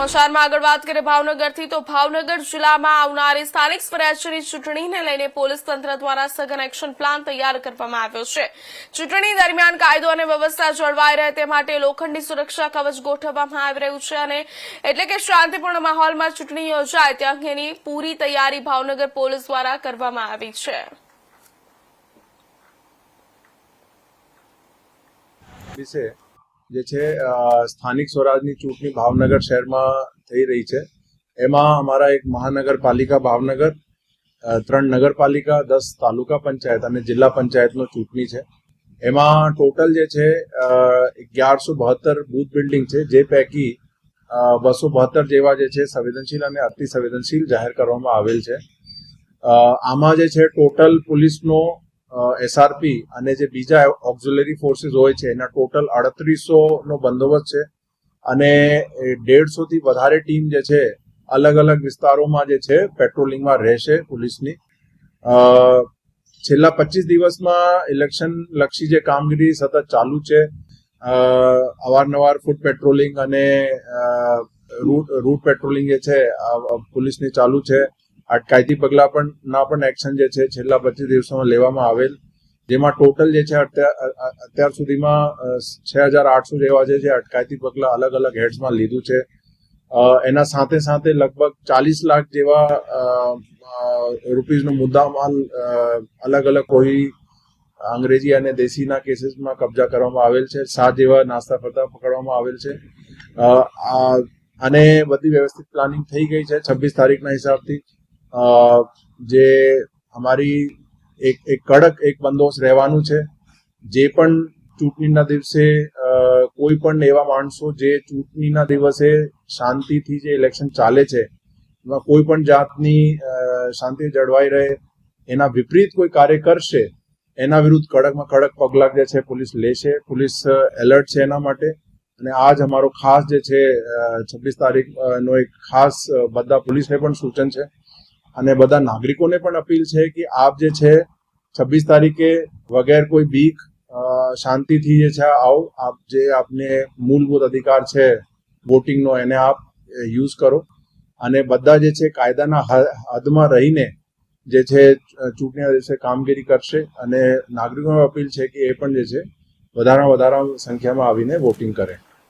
સમાચારમાં આગળ વાત કરીએ ભાવનગરથી તો ભાવનગર જિલ્લામાં આવનારી સ્થાનિક સ્વરાજ્યની ચૂંટણીને લઈને પોલીસ તંત્ર દ્વારા સઘન એક્શન પ્લાન તૈયાર કરવામાં આવ્યો છે। ચૂંટણી દરમિયાન કાયદો અને વ્યવસ્થા જળવાઈ રહે તે માટે લોખંડી સુરક્ષા કવચ ગોઠવવામાં આવી રહ્યું છે અને એટલે કે શાંતિપૂર્ણ માહોલમાં ચૂંટણી યોજાય તે અંગેની પૂરી તૈયારી ભાવનગર પોલીસ દ્વારા કરવામાં આવી છે। વિશે જે છે સ્થાનિક સ્વરાજની ચૂંટણી ભાવનગર શહેરમાં થઈ રહી છે। એમાં અમારા એક મહાનગરપાલિકા ભાવનગર, 3 નગરપાલિકા, 10 તાલુકા પંચાયત અને જિલ્લા પંચાયતનો ચૂંટણી છે। એમાં ટોટલ જે છે 1172 બૂથ બિલ્ડિંગ છે, જે પૈકી 272 જેવા જે છે સંવેદનશીલ અને અતિ સંવેદનશીલ જાહેર કરવામાં આવેલ છે। આમાં જે છે ટોટલ પોલીસનો એસઆરપી અને જે બીજા ઓક્ઝિલરી ફોર્સીસ હોય છે એના ટોટલ 3800 નો બંદોબસ્ત છે અને 150 થી વધારે ટીમ જે છે અલગ અલગ વિસ્તારોમાં જે છે પેટ્રોલિંગમાં રહેશે પોલીસની। છેલ્લા 25 દિવસમાં ઇલેક્શન લક્ષી જે કામગીરી સતત ચાલુ છે। અવારનવાર ફૂટ પેટ્રોલિંગ અને રૂટ પેટ્રોલિંગ જે છે પોલીસની ચાલુ છે। અટકાયતી પગલા પણ એક્શન જે છે છેલ્લા 25 દિવસોમાં લેવામાં આવેલ, જેમાં ટોટલ જે છે અત્યાર સુધીમાં 6800 જેવા જે છે અટકાયતી પગલા અલગ અલગ હેડ્સમાં લીધું છે। એના સાથે સાથે લગભગ 40 લાખ જેવા રૂપીઝનો મુદ્દામાલ અલગ અલગ કોઈ અંગ્રેજી અને દેશીના કેસીસમાં કબજા કરવામાં આવેલ છે। 7 જેવા નાસ્તા ફરતા પકડવામાં આવેલ છે અને બધી વ્યવસ્થિત પ્લાનિંગ થઈ ગઈ છે। 26 તારીખના હિસાબથી જે અમારી એક કડક એક બંદોબસ્ત રહેવાનું છે। જે પણ ચૂંટણીના દિવસે કોઈ પણ એવા માણસો જે ચૂંટણીના દિવસે શાંતિથી જે ઇલેક્શન ચાલે છે એમાં કોઈ પણ જાતની શાંતિ જળવાઈ રહે એના વિપરીત કોઈ કાર્ય કરશે એના વિરુદ્ધ કડકમાં કડક પગલાં જે છે પોલીસ લેશે। પોલીસ એલર્ટ છે એના માટે અને આજ અમારો ખાસ જે છે 26 તારીખનો એક ખાસ બધા પોલીસને પણ સૂચન છે અને બધા નાગરિકોને પણ અપીલ છે કે આપ જે છે 26 તારીખે વગેર કોઈ બીક શાંતિથી જે છે આવો। આપ જે આપને મૂળભૂત અધિકાર છે વોટિંગનો એને આપ યુઝ કરો અને બધા જે છે કાયદાના હદમાં રહીને જે છે ચૂંટણીના દિવસે કામગીરી કરશે અને નાગરિકોને અપીલ છે કે એ પણ જે છે વધારે સંખ્યામાં આવીને વોટિંગ કરે।